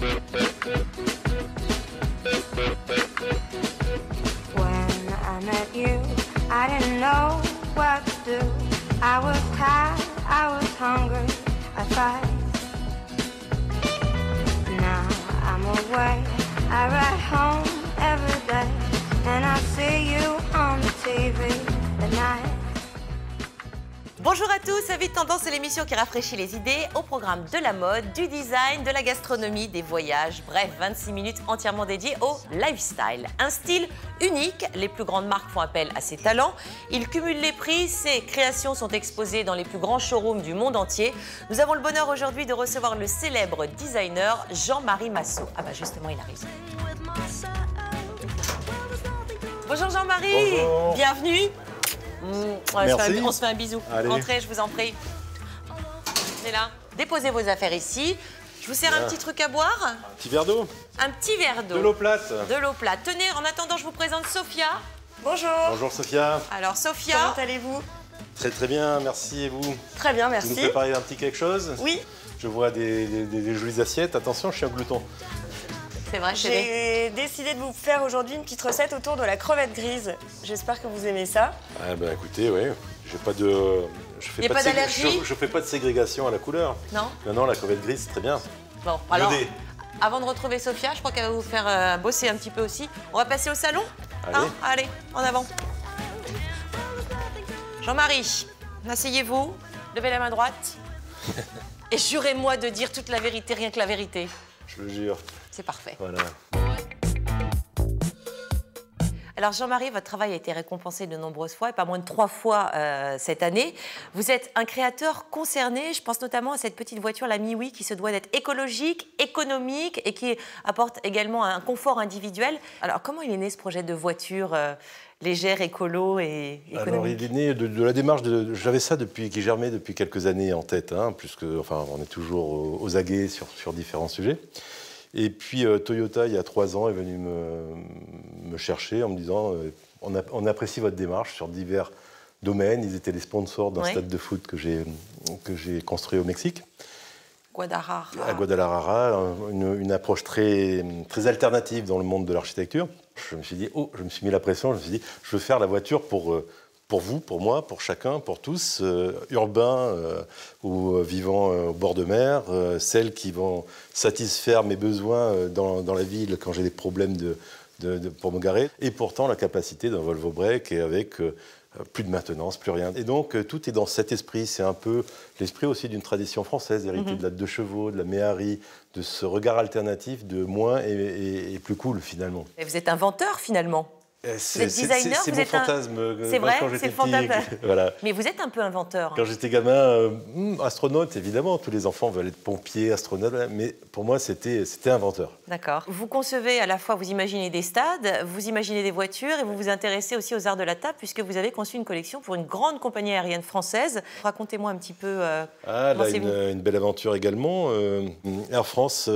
When I met you, I didn't know what to do. I was tired, I was hungry, I fight. Now I'm away, I ride home every day, and I see you on the TV at night. Bonjour à tous, Vite Tendance, c'est l'émission qui rafraîchit les idées au programme de la mode, du design, de la gastronomie, des voyages, bref, 26 minutes entièrement dédiées au lifestyle. Un style unique, les plus grandes marques font appel à ses talents, il cumule les prix, ses créations sont exposées dans les plus grands showrooms du monde entier. Nous avons le bonheur aujourd'hui de recevoir le célèbre designer Jean-Marie Masseau. Ah bah justement, il arrive. Bonjour Jean-Marie, bienvenue. On se fait un bisou. Allez. Entrez, je vous en prie. Venez là. Déposez vos affaires ici. Je vous sers un petit truc à boire. Un petit verre d'eau. Un petit verre d'eau. De l'eau plate. De l'eau plate. Tenez, en attendant, je vous présente Sophia. Bonjour. Bonjour Sophia. Alors, Sophia. Comment allez-vous? Très très bien, merci. Et vous? Très bien, Vous merci. nous préparez un petit quelque chose? Oui, Je vois des jolies assiettes. Attention, je suis un glouton. C'est vrai, chérie. j'ai décidé de vous faire aujourd'hui une petite recette autour de la crevette grise. J'espère que vous aimez ça. Ah ben écoutez, oui. J'ai pas de... Je fais Y a pas d'allergie? je fais pas de ségrégation à la couleur. Non? Non, la crevette grise, c'est très bien. Bon, alors, Iodé. avant de retrouver Sophia, je crois qu'elle va vous faire bosser un petit peu aussi. On va passer au salon? Allez. Allez, en avant. Jean-Marie, asseyez-vous, levez la main droite. Et jurez-moi de dire toute la vérité, rien que la vérité. Je le jure. C'est parfait. Voilà. Alors Jean-Marie, votre travail a été récompensé de nombreuses fois, et pas moins de 3 fois cette année. Vous êtes un créateur concerné, je pense notamment à cette petite voiture, la Miwi, qui se doit d'être écologique, économique et qui apporte également un confort individuel. Alors comment il est né ce projet de voiture légère, écolo et économique? Alors, il est né de la démarche j'avais ça qui germait depuis quelques années en tête, hein, puisque enfin, on est toujours aux aguets sur différents sujets. Et puis Toyota, il y a 3 ans, est venu me chercher en me disant on apprécie votre démarche sur divers domaines. Ils étaient les sponsors d'un stade de foot que j'ai construit au Mexique. Guadalajara. À Guadalajara, une approche très, très alternative dans le monde de l'architecture. Je me suis dit, je me suis mis la pression, je me suis dit, je veux faire la voiture pour vous, pour moi, pour chacun, pour tous, urbains ou vivant au bord de mer, celles qui vont satisfaire mes besoins dans la ville quand j'ai des problèmes pour me garer, et pourtant la capacité d'un Volvo Break et avec plus de maintenance, plus rien. Et donc tout est dans cet esprit, c'est un peu l'esprit aussi d'une tradition française, héritée de la 2 chevaux, de la Méhari, de ce regard alternatif de moins et plus cool finalement. Et vous êtes inventeur finalement. C'est designer, mon fantasme. C'est vrai, quand c'est j'étais le fantasme. petit. Voilà. Mais vous êtes un peu inventeur. Quand j'étais gamin, astronaute, évidemment, tous les enfants veulent être pompiers, astronautes, mais pour moi, c'était inventeur. D'accord. Vous concevez à la fois, vous imaginez des stades, vous imaginez des voitures et vous vous intéressez aussi aux arts de la table puisque vous avez conçu une collection pour une grande compagnie aérienne française. Racontez-moi un petit peu. Là, une belle aventure également. Air France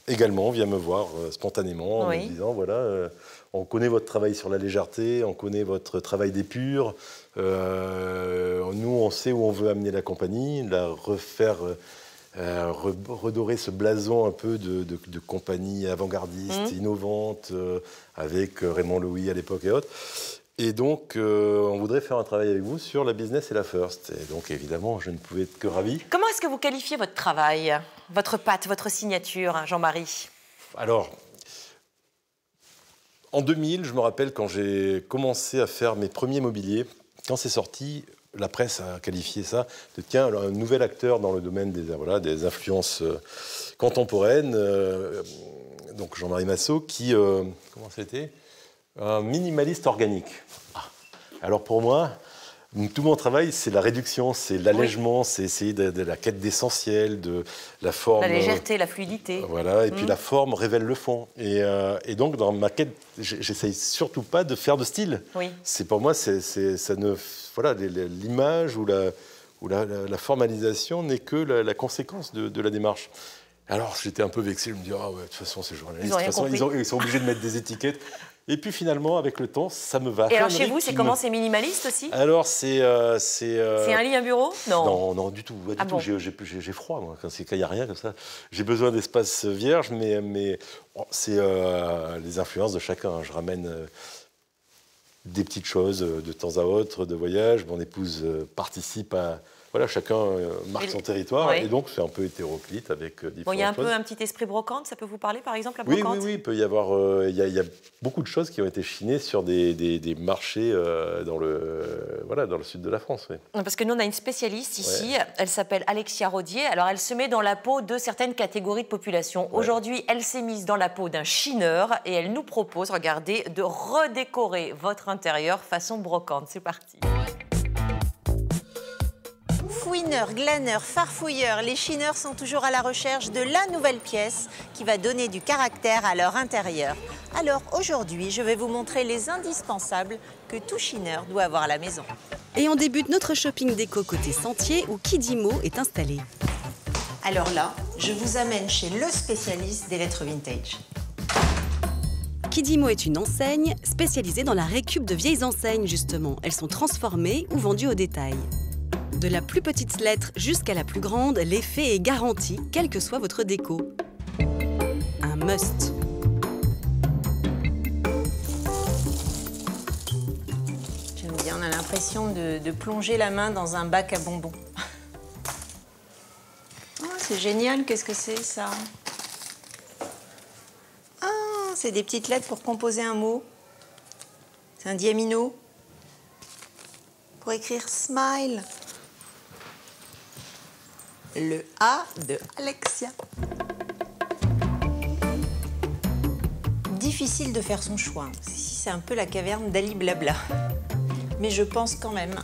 également vient me voir spontanément en me disant voilà. On connaît votre travail sur la légèreté, on connaît votre travail d'épure. Nous, on sait où on veut amener la compagnie, la refaire, redorer ce blason un peu de compagnie avant-gardiste, innovante, avec Raymond Louis à l'époque et autres. Et donc, on voudrait faire un travail avec vous sur la business et la first. Et donc, évidemment, je ne pouvais être que ravi. Comment est-ce que vous qualifiez votre travail, votre patte, votre signature, Jean-Marie? Alors, en 2000, je me rappelle quand j'ai commencé à faire mes premiers mobiliers, quand c'est sorti, la presse a qualifié ça de tiens, un nouvel acteur dans le domaine des influences contemporaines. Donc Jean-Marie Masseau, qui, comment c'était? Un minimaliste organique. Alors pour moi, tout mon travail, c'est la réduction, c'est l'allègement, c'est essayer de la quête d'essentiel, de la forme. La légèreté, la fluidité. Voilà, et puis la forme révèle le fond. Et donc, dans ma quête, j'essaye surtout pas de faire de style. Oui. C'est pour moi, l'image ou la formalisation n'est que la conséquence de la démarche. Alors j'étais un peu vexé, je me dis ah ouais, de toute façon c'est journaliste, Ils ont de rien toute façon compris. ils sont obligés de mettre des étiquettes. Et puis finalement avec le temps ça me va. Et alors chez vous, c'est comment? C'est minimaliste aussi? Alors C'est un lit, un bureau? Non. Non, du tout. Pas du Ah tout. bon. J'ai froid, moi, quand il n'y a rien comme ça. J'ai besoin d'espace vierge, mais bon, c'est les influences de chacun. Je ramène des petites choses de temps à autre, de voyage. Mon épouse participe à... Voilà, chacun marque son territoire. Oui. Et donc, c'est un peu hétéroclite avec différentes Bon, il y a un choses. peu un petit esprit brocante, ça peut vous parler, par exemple, la Oui, brocante? il peut y avoir... Il y a beaucoup de choses qui ont été chinées sur des marchés dans le sud de la France. Oui. Parce que nous, on a une spécialiste ici, elle s'appelle Alexia Rodier. Alors, elle se met dans la peau de certaines catégories de population. Ouais. Aujourd'hui, elle s'est mise dans la peau d'un chineur et elle nous propose, regardez, de redécorer votre intérieur façon brocante. C'est parti. Fouineurs, glaneurs, farfouilleurs, les chineurs sont toujours à la recherche de la nouvelle pièce qui va donner du caractère à leur intérieur. Alors aujourd'hui, je vais vous montrer les indispensables que tout chineur doit avoir à la maison. Et on débute notre shopping déco côté sentier où Kidimo est installé. Alors là, je vous amène chez le spécialiste des lettres vintage. Kidimo est une enseigne spécialisée dans la récup de vieilles enseignes justement. Elles sont transformées ou vendues au détail. De la plus petite lettre jusqu'à la plus grande, l'effet est garanti, quelle que soit votre déco. Un must. J'aime bien, on a l'impression de plonger la main dans un bac à bonbons. Oh, c'est génial, qu'est-ce que c'est ça? Ah, c'est des petites lettres pour composer un mot. C'est un diamino. Pour écrire smile. Le A de Alexia. Difficile de faire son choix. Ici, c'est un peu la caverne d'Ali Blabla. Mais je pense quand même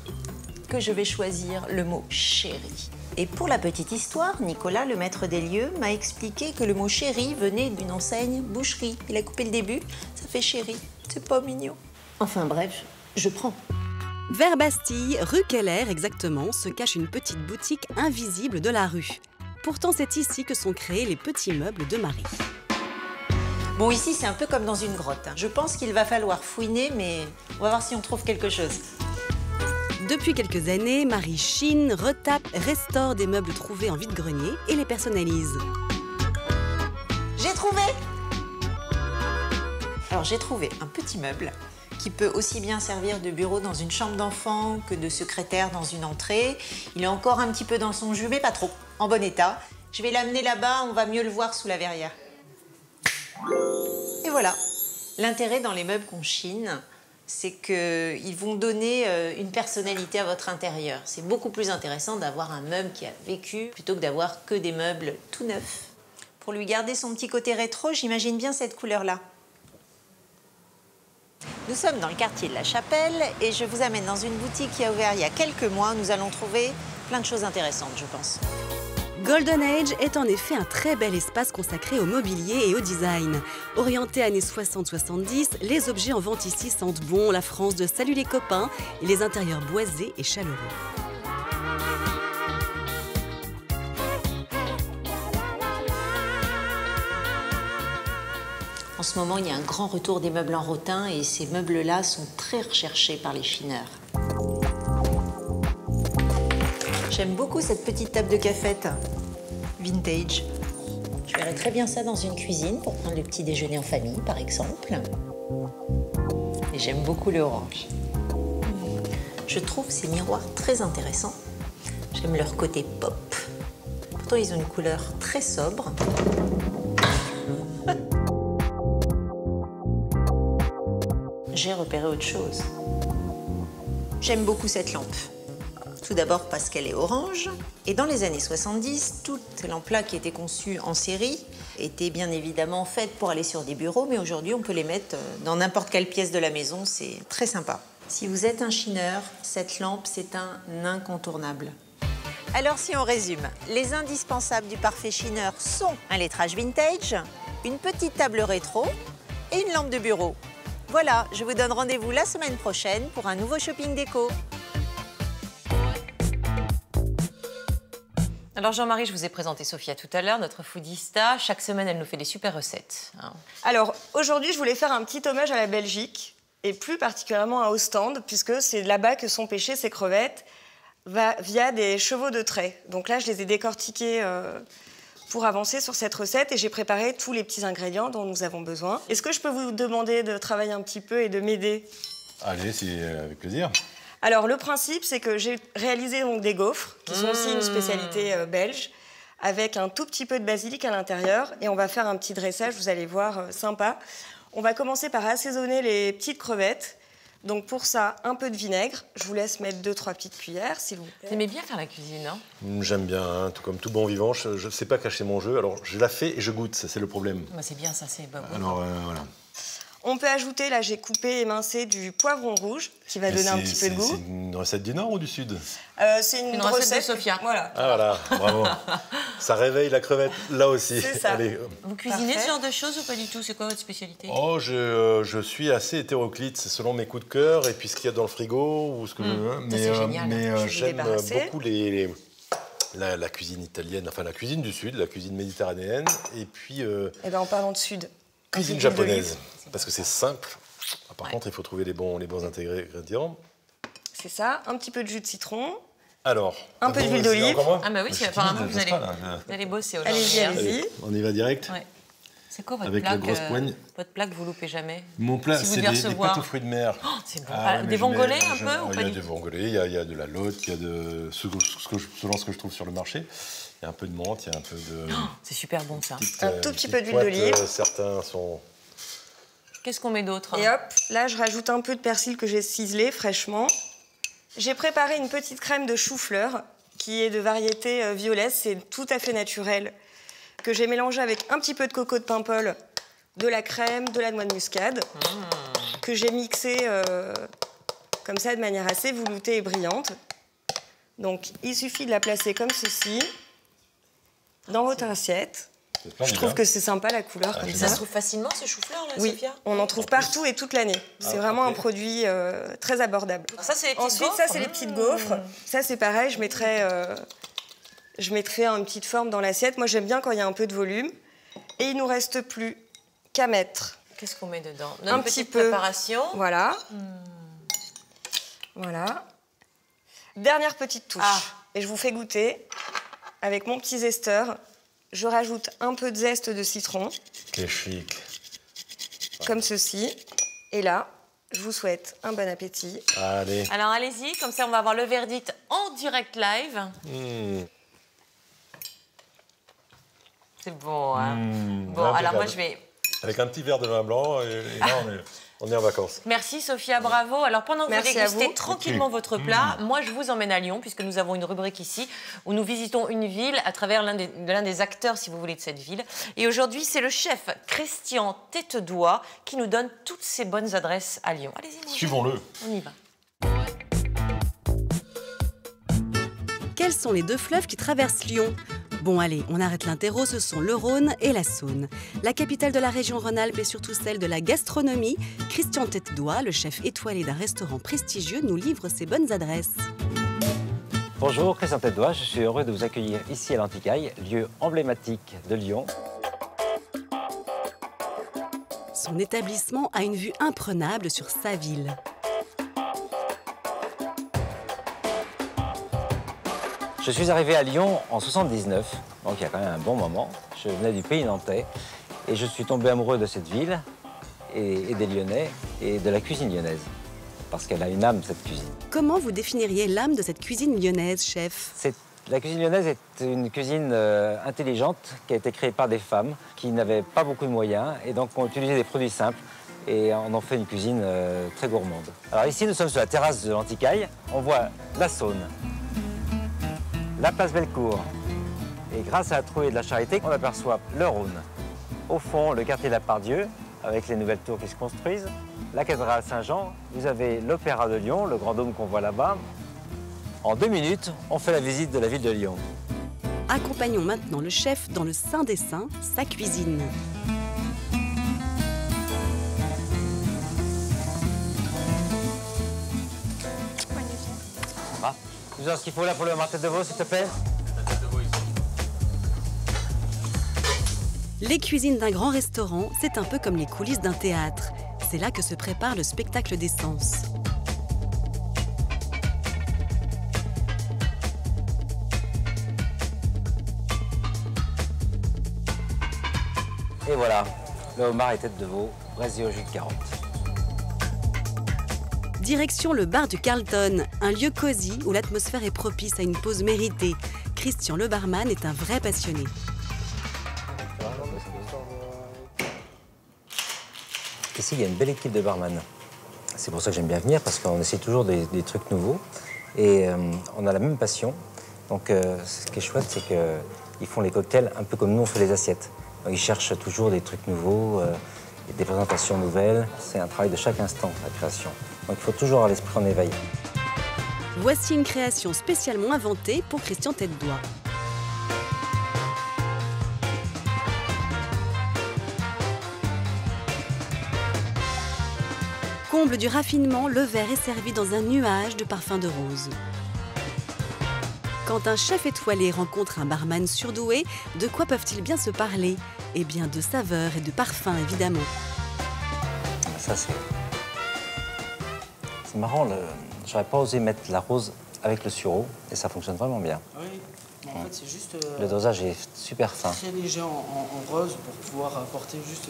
que je vais choisir le mot chéri. Et pour la petite histoire, Nicolas, le maître des lieux, m'a expliqué que le mot chéri venait d'une enseigne boucherie. Il a coupé le début, ça fait chéri. C'est pas mignon. Enfin bref, je prends. Vers Bastille, rue Keller exactement, se cache une petite boutique invisible de la rue. Pourtant, c'est ici que sont créés les petits meubles de Marie. Bon, ici, c'est un peu comme dans une grotte. Je pense qu'il va falloir fouiner, mais on va voir si on trouve quelque chose. Depuis quelques années, Marie chine, retape, restaure des meubles trouvés en vide-grenier et les personnalise. J'ai trouvé! Alors, j'ai trouvé un petit meuble qui peut aussi bien servir de bureau dans une chambre d'enfant que de secrétaire dans une entrée. Il est encore un petit peu dans son jus, mais pas trop, en bon état. Je vais l'amener là-bas, on va mieux le voir sous la verrière. Et voilà. L'intérêt dans les meubles qu'on chine, c'est qu'ils vont donner une personnalité à votre intérieur. C'est beaucoup plus intéressant d'avoir un meuble qui a vécu plutôt que d'avoir que des meubles tout neufs. Pour lui garder son petit côté rétro, j'imagine bien cette couleur-là. Nous sommes dans le quartier de la Chapelle et je vous amène dans une boutique qui a ouvert il y a quelques mois. Nous allons trouver plein de choses intéressantes, je pense. Golden Age est en effet un très bel espace consacré au mobilier et au design. Orienté années 60-70, les objets en vente ici sentent bon la France de Salut les copains et les intérieurs boisés et chaleureux. En ce moment, il y a un grand retour des meubles en rotin et ces meubles-là sont très recherchés par les chineurs. J'aime beaucoup cette petite table de cafette vintage. Je verrais très bien ça dans une cuisine pour prendre le petit déjeuner en famille, par exemple. Et j'aime beaucoup le orange. Je trouve ces miroirs très intéressants. J'aime leur côté pop. Pourtant, ils ont une couleur très sobre. J'ai repéré autre chose. J'aime beaucoup cette lampe. Tout d'abord parce qu'elle est orange. Et dans les années 70, toutes lampes-là qui étaient conçues en série étaient bien évidemment faites pour aller sur des bureaux, mais aujourd'hui on peut les mettre dans n'importe quelle pièce de la maison, c'est très sympa. Si vous êtes un chineur, cette lampe c'est un incontournable. Alors si on résume, les indispensables du parfait chineur sont un lettrage vintage, une petite table rétro et une lampe de bureau. Voilà, je vous donne rendez-vous la semaine prochaine pour un nouveau shopping déco. Alors Jean-Marie, je vous ai présenté Sophia tout à l'heure, notre foodista. Chaque semaine, elle nous fait des super recettes. Hein. Alors, aujourd'hui, je voulais faire un petit hommage à la Belgique, et plus particulièrement à Ostende, puisque c'est là-bas que sont pêchées ces crevettes via des chevaux de trait. Donc là, je les ai décortiqués pour avancer sur cette recette, et j'ai préparé tous les petits ingrédients dont nous avons besoin. Est-ce que je peux vous demander de travailler un petit peu et de m'aider? Allez, c'est avec plaisir. Alors, le principe, c'est que j'ai réalisé donc des gaufres, qui sont aussi une spécialité belge, avec un tout petit peu de basilic à l'intérieur. Et on va faire un petit dressage, vous allez voir, sympa. On va commencer par assaisonner les petites crevettes. Donc, pour ça, un peu de vinaigre. Je vous laisse mettre 2-3 petites cuillères, s'il vous plaît. Vous aimez bien faire la cuisine, hein? J'aime bien, hein, tout comme tout bon vivant. Je ne sais pas cacher mon jeu. Alors, je la fais et je goûte, ça, c'est le problème. Bah, c'est bien, ça, c'est bon. Alors, voilà. On peut ajouter, là, j'ai coupé, émincé du poivron rouge, qui va donner un petit peu de goût. C'est une recette du Nord ou du Sud? C'est une recette de Sophia. Voilà. Ah voilà, bravo. Ça réveille la crevette, là aussi. C'est ça. Allez. Vous cuisinez Parfait. ce genre de choses ou pas du tout? C'est quoi votre spécialité? Oh, je suis assez hétéroclite, c'est selon mes coups de cœur et puis ce qu'il y a dans le frigo ou ce que je veux. c'est génial. Mais Je vais j'aime débarrasser. beaucoup la cuisine italienne, enfin la cuisine du Sud, la cuisine méditerranéenne et puis Eh bien, en parlant de Sud. cuisine Huile d'olive. japonaise. Parce que c'est simple. Par contre, il faut trouver les bons ingrédients. C'est ça, un petit peu de jus de citron. Alors, Un peu bon, d'huile c'est d'olive. encore moi Ah bah oui, Je c'est suis apparemment timide, vous n'est-ce pas, là vous allez bosser aujourd'hui. Allez-y, hein. allez-y. Allez, on y va direct. Ouais. C'est quoi votre Avec plat la grosse poigne. Votre plat que vous loupez jamais? Mon plat, Si vous c'est devez des recevoir. pâtes aux fruits de mer. C'est bon. Ah ouais, mais Des je mets- vongolais un je- peu ou Il pas y a du des tout? vongolais, il y a de la lotte, il y a de selon ce que je trouve sur le marché. Il y a un peu de menthe, il y a un peu de C'est super bon ça. petites, Un tout petit petites peu d'huile poêtes, d'olive. Certains sont Qu'est-ce qu'on met d'autre? Et hop, là, je rajoute un peu de persil que j'ai ciselé fraîchement. J'ai préparé une petite crème de chou-fleur qui est de variété violette, c'est tout à fait naturel, que j'ai mélangé avec un petit peu de coco de Paimpol, de la crème, de la noix de muscade, que j'ai mixé comme ça de manière assez veloutée et brillante. Donc, il suffit de la placer comme ceci, dans votre assiette. Je trouve que c'est sympa la couleur comme Et ça. ça se trouve facilement ce chou-fleur là, Oui, Sophia? on en trouve partout et toute l'année. C'est vraiment un produit très abordable. Ça c'est les petites Ensuite, gaufres. ça, c'est les petites gaufres. Ça, c'est pareil, je mettrai une petite forme dans l'assiette. Moi, j'aime bien quand il y a un peu de volume. Et il nous reste plus qu'à mettre. Qu'est-ce qu'on met dedans? Un Notre petit petite peu. préparation. Voilà. Voilà. Dernière petite touche. Ah. Et je vous fais goûter. Avec mon petit zesteur, je rajoute un peu de zeste de citron, Quel chic. comme ceci. Et là, je vous souhaite un bon appétit. Allez. Alors allez-y, comme ça on va avoir le verdict en direct live. C'est bon, hein? Bon, impeccable. alors moi je vais... Avec un petit verre de vin blanc, et là, on est en vacances. Merci Sophia, bravo. Alors pendant que Merci vous à dégustez vous. tranquillement Ok. votre plat, moi je vous emmène à Lyon puisque nous avons une rubrique ici où nous visitons une ville à travers l'un des acteurs, si vous voulez, de cette ville. Et aujourd'hui, c'est le chef Christian Têtedoie qui nous donne toutes ces bonnes adresses à Lyon. Allez-y, mon Suivons-le. on y va. Quels sont les deux fleuves qui traversent Lyon? Bon allez, on arrête l'interro, ce sont le Rhône et la Saône. La capitale de la région Rhône-Alpes et surtout celle de la gastronomie, Christian Têtedoie, le chef étoilé d'un restaurant prestigieux, nous livre ses bonnes adresses. Bonjour, Christian Têtedoie, je suis heureux de vous accueillir ici à l'Anticaille, lieu emblématique de Lyon. Son établissement a une vue imprenable sur sa ville. Je suis arrivé à Lyon en 79, donc il y a quand même un bon moment. Je venais du pays nantais et je suis tombé amoureux de cette ville et des Lyonnais et de la cuisine lyonnaise, parce qu'elle a une âme, cette cuisine. Comment vous définiriez l'âme de cette cuisine lyonnaise, chef? La cuisine lyonnaise est une cuisine intelligente qui a été créée par des femmes qui n'avaient pas beaucoup de moyens et donc ont utilisé des produits simples et on en fait une cuisine très gourmande. Alors ici, nous sommes sur la terrasse de l'Anticaille. On voit la Saône, la place Bellecour. Et grâce à la trouée de la Charité, on aperçoit le Rhône. Au fond, le quartier de la Part-Dieu, avec les nouvelles tours qui se construisent. La cathédrale Saint-Jean. Vous avez l'Opéra de Lyon, le grand dôme qu'on voit là-bas. En 2 minutes, on fait la visite de la ville de Lyon. Accompagnons maintenant le chef dans le Saint des Saints, sa cuisine. Va. Vous avez ce qu'il faut là pour le martet de veau, s'il te plaît? Les cuisines d'un grand restaurant, c'est un peu comme les coulisses d'un théâtre. C'est là que se prépare le spectacle d'essence. Et voilà, le homard et tête de veau, braisé au jus de carotte. Direction le bar du Carlton, un lieu cosy où l'atmosphère est propice à une pause méritée. Christian le barman est un vrai passionné. Ici, il y a une belle équipe de barman. C'est pour ça que j'aime bien venir, parce qu'on essaie toujours des trucs nouveaux. Et on a la même passion. Donc, ce qui est chouette, c'est qu'ils font les cocktails un peu comme nous, on fait les assiettes. Donc, ils cherchent toujours des trucs nouveaux, et des présentations nouvelles. C'est un travail de chaque instant, la création. Donc, il faut toujours avoir l'esprit en éveil. Voici une création spécialement inventée pour Christian Tête-Doigt. Comble du raffinement, le verre est servi dans un nuage de parfums de rose. Quand un chef étoilé rencontre un barman surdoué, de quoi peuvent-ils bien se parler? Eh bien, de saveurs et de parfums, évidemment. Ça, c'est marrant. J'aurais pas osé mettre la rose avec le sureau, et ça fonctionne vraiment bien. Oui, mais en fait, c'est juste... Le dosage est super fin. Très léger en rose pour pouvoir apporter juste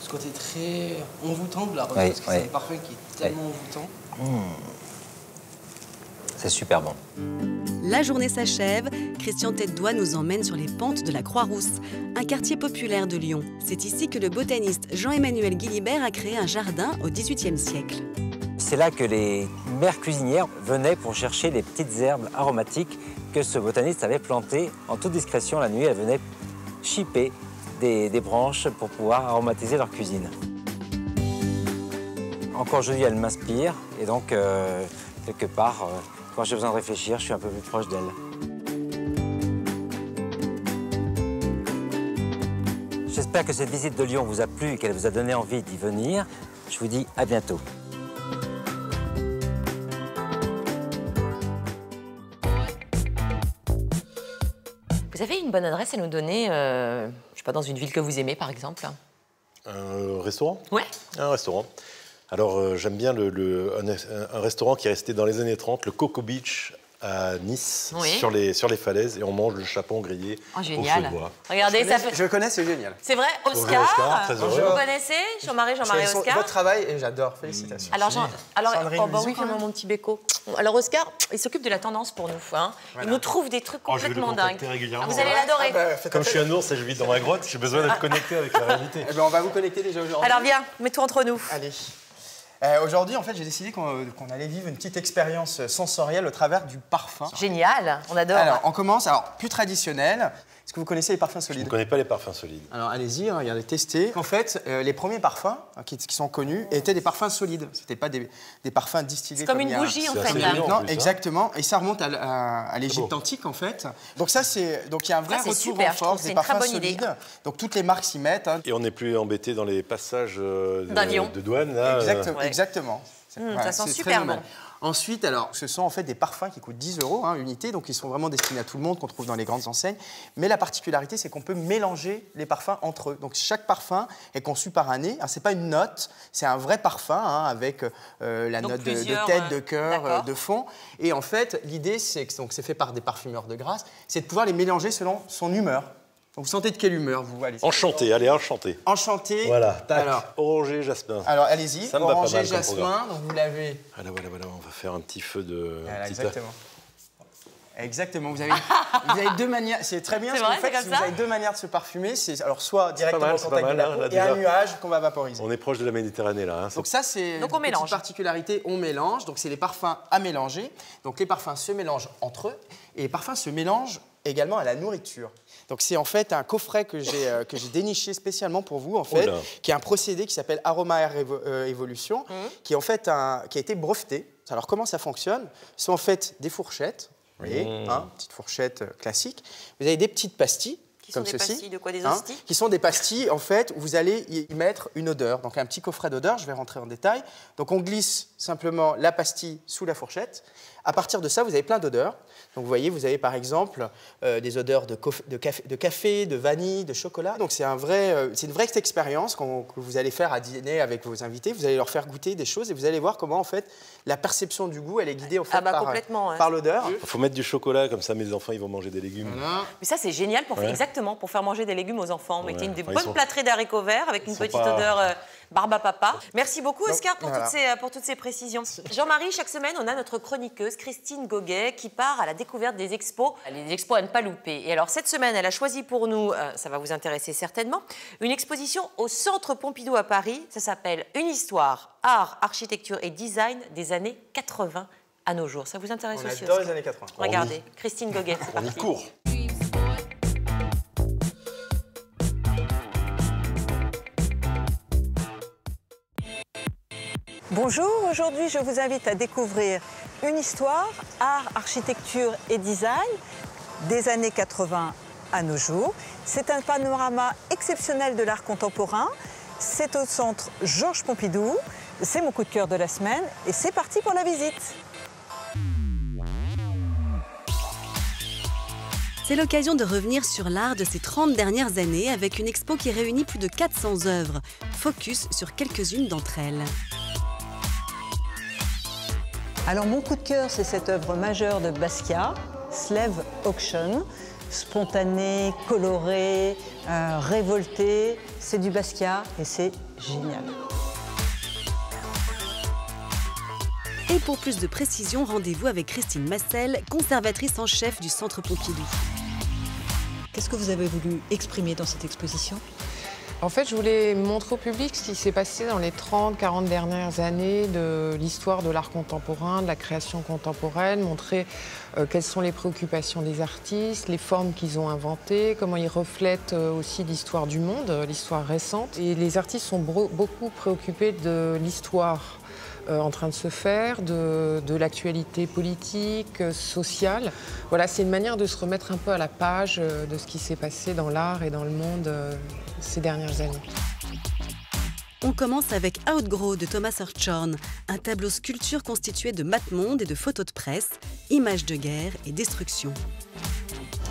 ce côté très envoûtant de la rose. Oui, parce que c'est un parfum qui est tellement envoûtant. C'est super bon. La journée s'achève. Christian Tête-Doigt nous emmène sur les pentes de la Croix-Rousse, un quartier populaire de Lyon. C'est ici que le botaniste Jean-Emmanuel Guilibert a créé un jardin au XVIIIe siècle. C'est là que les mères cuisinières venaient pour chercher les petites herbes aromatiques que ce botaniste avait plantées. En toute discrétion, la nuit, elles venaient chipper des branches pour pouvoir aromatiser leur cuisine. Encore aujourd'hui, elles m'inspirent et donc, quelque part, quand j'ai besoin de réfléchir, je suis un peu plus proche d'elles. J'espère que cette visite de Lyon vous a plu et qu'elle vous a donné envie d'y venir. Je vous dis à bientôt. Vous avez une bonne adresse à nous donner, je sais pas, dans une ville que vous aimez, par exemple? Un restaurant? Ouais. Un restaurant. Alors, j'aime bien un restaurant qui est resté dans les années 30, le Coco Beach à Nice, oui, sur les falaises, et on mange le chapon grillé au feu de bois. Regardez, ça fait... Je connais, c'est génial. C'est vrai, Bonjour, Oscar, très heureux. vous connaissez Jean-Marie, Oscar? Votre travail, et j'adore, félicitations. Alors, Sandrine, oh, bah bisous, oui, quand même. mon petit béco. Alors, Oscar, il s'occupe de la tendance pour nous. Hein. Voilà. Il nous trouve des trucs Oh, je vais le complètement dingues. contacter régulièrement. Vous allez l'adorer. Comme je suis un ours et je vis dans ma grotte, j'ai besoin d'être connecté avec la réalité. Eh ben, on va vous connecter déjà aujourd'hui. Alors, viens, mets-toi entre nous. Allez. Aujourd'hui, en fait, j'ai décidé qu'on allait vivre une petite expérience sensorielle au travers du parfum. Génial, on adore. Alors, on commence. Alors, plus traditionnel. Est-ce que vous connaissez les parfums Je ne solides? connais pas les parfums solides. Alors, allez-y, regardez, testez. En fait, les premiers parfums qui sont connus étaient des parfums solides. C'était pas des parfums distillés. C'est comme il une y a- bougie, en c'est fait. assez Là. mignon. Non, en plus, exactement. Et ça remonte à l'Égypte beau. antique, en fait. Donc ça, donc il y a un vrai Ça, c'est retour super, en je trouve, force c'est des une très parfums bonne idée. solides. Donc toutes les marques s'y mettent. Hein. Et on n'est plus embêté dans les passages D'avion. de douane. Là, Ouais. Exactement. Ça sent c'est super très normal. bon. Ensuite, alors, ce sont en fait des parfums qui coûtent 10 € unité, donc ils sont vraiment destinés à tout le monde, qu'on trouve dans les grandes enseignes. Mais la particularité, c'est qu'on peut mélanger les parfums entre eux. Donc chaque parfum est conçu par un nez. C'est pas une note, c'est un vrai parfum avec la Donc note de plusieurs, tête, de cœur, d'accord. de fond. Et en fait, l'idée, c'est fait par des parfumeurs de grâce, c'est de pouvoir les mélanger selon son humeur. Donc, vous sentez de quelle humeur, vous? Allez, Enchanté, allez, enchanté. Enchanté. Voilà, tac. Alors, Orangé, jasmin. allez-y. Ça me va pas Orangé, mal comme jasmin. programme. Donc vous l'avez. Voilà, on va faire un petit feu de... Voilà, un petit- exactement. Exactement, vous avez deux manières, c'est très bien, C'est parce vrai, qu'en fait, c'est si comme vous ça avez deux manières de se parfumer, c'est alors soit directement mal, au c'est contact pas de mal, la hein, peau là, et déjà. un nuage qu'on va vaporiser. On est proche de la Méditerranée, là. Hein. Donc ça, c'est Donc on une petite mélange. particularité, on mélange, donc c'est les parfums à mélanger. Donc les parfums se mélangent entre eux, et les parfums se mélangent également à la nourriture. Donc c'est en fait un coffret que j'ai déniché spécialement pour vous, en fait, Oula. qui est un procédé qui s'appelle Aroma Air Evolution, qui est en fait qui a été breveté. Alors comment ça fonctionne? Ce sont en fait des fourchettes, vous voyez, petite fourchette classique. Vous avez des petites pastilles. Qui sont comme des ceci, pastilles de quoi, des hosties qui sont des pastilles en fait où vous allez y mettre une odeur. Donc un petit coffret d'odeur, je vais rentrer en détail. Donc on glisse simplement la pastille sous la fourchette. À partir de ça, vous avez plein d'odeurs. Donc vous voyez, vous avez par exemple des odeurs de café, de vanille, de chocolat. Donc c'est une vraie expérience que vous allez faire à dîner avec vos invités. Vous allez leur faire goûter des choses et vous allez voir comment en fait la perception du goût elle est guidée en fait, par l'odeur. Il faut mettre du chocolat, comme ça mes enfants ils vont manger des légumes. Voilà. Mais ça c'est génial pour exactement pour faire manger des légumes aux enfants. Mettez des bonnes plâtrées d'haricots verts avec une petite odeur barbe à papa. Merci beaucoup Oscar pour toutes ces précisions. Jean-Marie, chaque semaine on a notre chroniqueuse Christine Goguet qui part à la découverte des expos. Les expos à ne pas louper. Et alors cette semaine elle a choisi pour nous, ça va vous intéresser certainement, une exposition au Centre Pompidou à Paris. Ça s'appelle Une histoire, art, architecture et design des années 80 à nos jours. Ça vous intéresse aussi On adore les années 80. Regardez, Christine Goguet, c'est parti. On y court. Bonjour, aujourd'hui je vous invite à découvrir une histoire, art, architecture et design des années 80 à nos jours. C'est un panorama exceptionnel de l'art contemporain. C'est au centre Georges Pompidou. C'est mon coup de cœur de la semaine et c'est parti pour la visite. C'est l'occasion de revenir sur l'art de ces 30 dernières années avec une expo qui réunit plus de 400 œuvres. Focus sur quelques-unes d'entre elles. Alors mon coup de cœur, c'est cette œuvre majeure de Basquiat, Slave Auction. Spontanée, colorée, révoltée. C'est du Basquiat et c'est génial. Et pour plus de précision, rendez-vous avec Christine Massel, conservatrice en chef du Centre Pompidou. Qu'est-ce que vous avez voulu exprimer dans cette exposition ? En fait, je voulais montrer au public ce qui s'est passé dans les 30-40 dernières années de l'histoire de l'art contemporain, de la création contemporaine, montrer quelles sont les préoccupations des artistes, les formes qu'ils ont inventées, comment ils reflètent aussi l'histoire du monde, l'histoire récente. Et les artistes sont beaucoup préoccupés de l'histoire en train de se faire, de l'actualité politique, sociale. Voilà, c'est une manière de se remettre un peu à la page de ce qui s'est passé dans l'art et dans le monde ces dernières années. On commence avec Outgrow de Thomas Hirschhorn, un tableau sculpture constitué de mappe-monde et de photos de presse, images de guerre et destruction.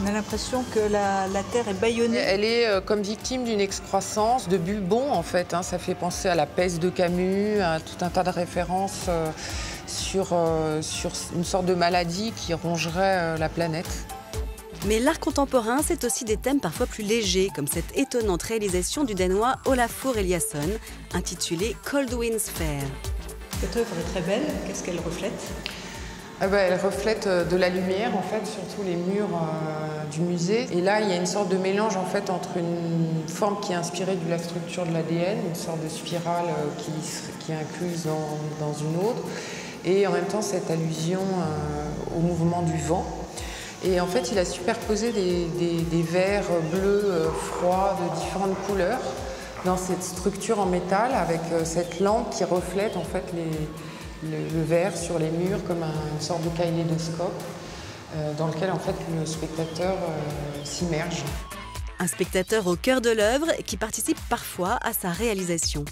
On a l'impression que la Terre est bâillonnée. Elle est comme victime d'une excroissance de bulbons, en fait. Ça fait penser à la peste de Camus, à tout un tas de références sur une sorte de maladie qui rongerait la planète. Mais l'art contemporain, c'est aussi des thèmes parfois plus légers, comme cette étonnante réalisation du Danois Olafur Eliasson, intitulée Cold Winds Fair. Cette œuvre est très belle. Qu'est-ce qu'elle reflète ? Elle reflète de la lumière, en fait, surtout les murs du musée. Et là, il y a une sorte de mélange, en fait, entre une forme qui est inspirée de la structure de l'ADN, une sorte de spirale qui est incluse dans une autre, et en même temps, cette allusion au mouvement du vent. Et en fait, il a superposé des verres bleus froids de différentes couleurs dans cette structure en métal, avec cette lampe qui reflète, en fait, le verre sur les murs comme une sorte de kaléidoscope dans lequel en fait le spectateur s'immerge. Un spectateur au cœur de l'œuvre qui participe parfois à sa réalisation.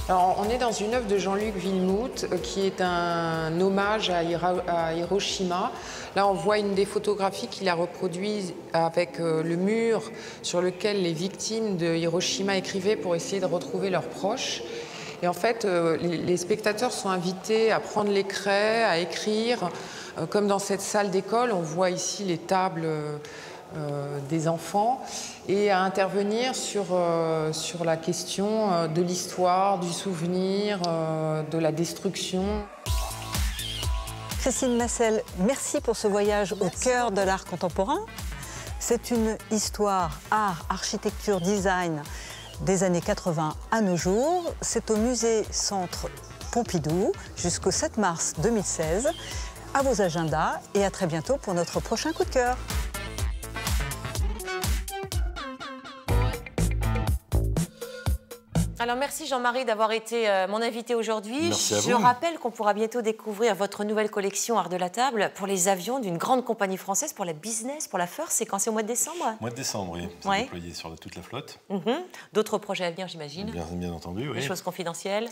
Alors, on est dans une œuvre de Jean-Luc Villemout qui est un hommage à Hiroshima. Là, on voit une des photographies qu'il a reproduites avec le mur sur lequel les victimes de Hiroshima écrivaient pour essayer de retrouver leurs proches. Et en fait, les spectateurs sont invités à prendre les craies, à écrire. Comme dans cette salle d'école, on voit ici les tables des enfants et à intervenir sur la question de l'histoire, du souvenir, de la destruction. Christine Massel, merci pour ce voyage au cœur de l'art contemporain. C'est une histoire, art, architecture, design des années 80 à nos jours. C'est au musée Centre Pompidou jusqu'au 7 mars 2016. À vos agendas et à très bientôt pour notre prochain coup de cœur. Alors merci Jean-Marie d'avoir été mon invité aujourd'hui. Merci à vous. Je rappelle qu'on pourra bientôt découvrir votre nouvelle collection Art de la table pour les avions d'une grande compagnie française, pour la business, pour la First. C'est quand? C'est au mois de décembre? Mois de décembre, oui. C'est déployé sur toute la flotte. D'autres projets à venir, j'imagine? Bien entendu, oui. Des choses confidentielles?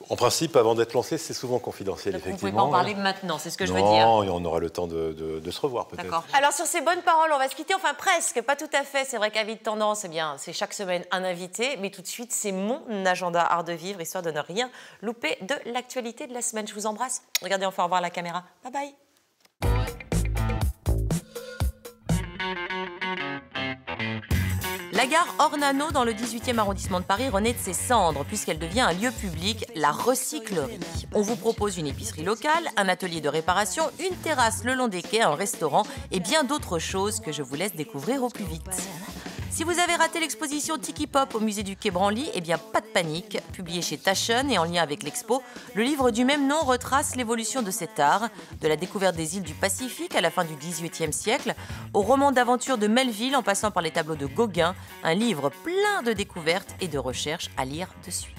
En principe, avant d'être lancé, c'est souvent confidentiel, Donc effectivement. vous ne pouvez pas en parler maintenant, c'est ce que je veux dire. Non, et on aura le temps de se revoir peut-être. D'accord. Alors sur ces bonnes paroles, on va se quitter, enfin presque, pas tout à fait. C'est vrai qu'Avis de Tendance, eh bien, c'est chaque semaine un invité, mais tout de suite, c'est mon agenda art de vivre, histoire de ne rien louper de l'actualité de la semaine. Je vous embrasse. Regardez, enfin, au revoir la caméra. Bye bye. La gare Ornano, dans le 18e arrondissement de Paris, renaît de ses cendres puisqu'elle devient un lieu public, la recyclerie. On vous propose une épicerie locale, un atelier de réparation, une terrasse le long des quais, un restaurant et bien d'autres choses que je vous laisse découvrir au plus vite. Si vous avez raté l'exposition Tiki Pop au musée du Quai Branly, eh bien pas de panique. Publié chez Taschen et en lien avec l'expo, le livre du même nom retrace l'évolution de cet art, de la découverte des îles du Pacifique à la fin du XVIIIe siècle, au roman d'aventure de Melville en passant par les tableaux de Gauguin, un livre plein de découvertes et de recherches à lire de suite.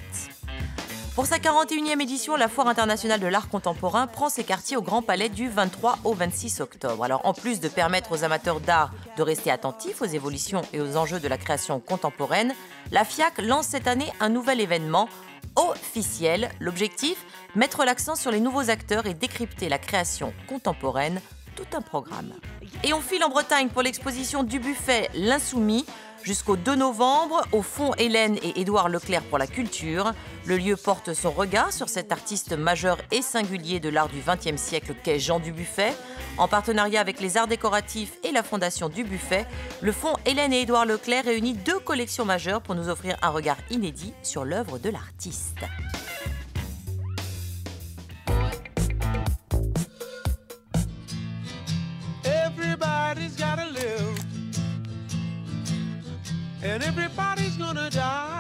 Pour sa 41e édition, la Foire internationale de l'art contemporain prend ses quartiers au Grand Palais du 23 au 26 octobre. Alors, en plus de permettre aux amateurs d'art de rester attentifs aux évolutions et aux enjeux de la création contemporaine, la FIAC lance cette année un nouvel événement officiel. L'objectif, mettre l'accent sur les nouveaux acteurs et décrypter la création contemporaine, tout un programme. Et on file en Bretagne pour l'exposition Dubuffet L'Insoumis, jusqu'au 2 novembre, au Fonds Hélène et Édouard Leclerc pour la culture. Le lieu porte son regard sur cet artiste majeur et singulier de l'art du XXe siècle qu'est Jean Dubuffet. En partenariat avec les arts décoratifs et la Fondation Dubuffet, le Fonds Hélène et Édouard Leclerc réunit 2 collections majeures pour nous offrir un regard inédit sur l'œuvre de l'artiste. Everybody's gotta live, and everybody's gonna die.